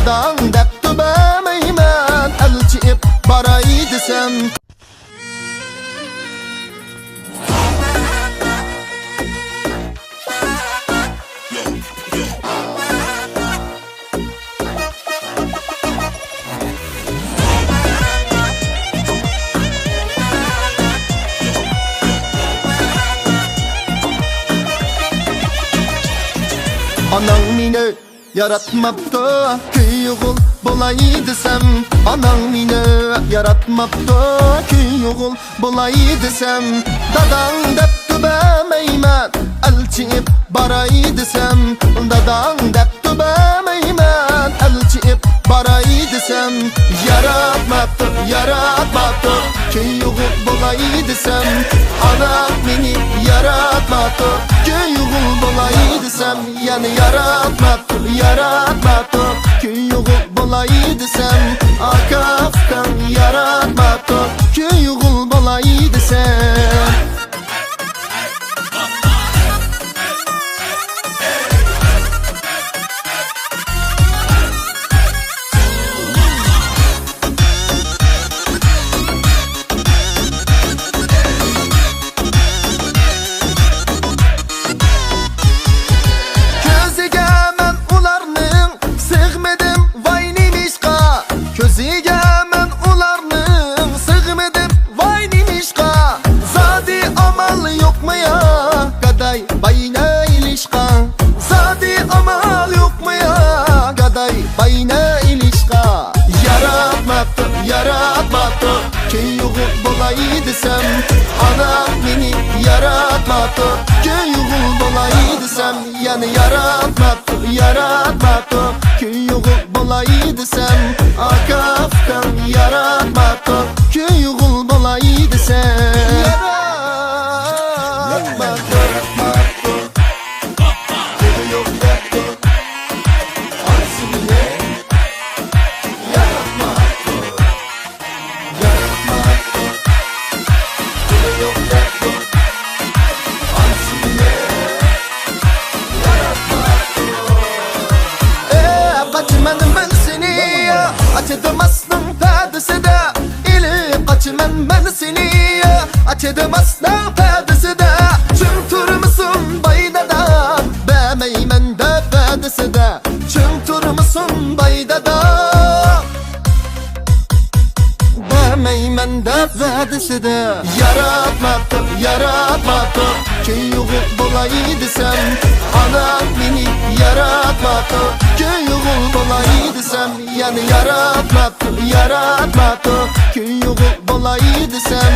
Dadang depti bemeymen elçip baray desem. Anang meni yaratmaptı, köy-oğul bolay desem. Anang meni yaratmaptı, köy-oğul bolay desem. Dadang depti bemeymen elçip baray desem. Dadang depti bemeymen elçip baray desem. Yaratmaptı, yaratmaptı, köy-oğul bolay desem. Anang meni yaratmaptı, köy-oğul bolay desem. Yani yaratmaptı, yaratmaptı, köy-oğul bolay desem. Akaftan yaratmaptı, köy-oğul bolay desem. Bayna ilişka, zadi amal yok mu ya? Gaday bayna ilişka. Yaratmaktı, yaratmaktı, köy-oğul bolay desem. Anam meni yaratmaktı, köy-oğul bolay desem. Yani yaratmaktı, yaratmaktı, köy-oğul bolay desem. Akaftan yaratmaktı, köy-oğul bolay desem. Yaratmaktı. Ben seni açdım aslan perdesi de ili kaçmen ben seni açdım aslan perdesi de çüntur musun bayda da bemeymen de perdesi de çüntur musun bayda da bemeymen de perdesi de yaratmaktı, yaratmaktı, köy-oğul bolay desem. Anam meni yaratmaktı, köy-oğul bolay desem. Yani yaratmaktı, yaratmaktı, köy-oğul bolay desem.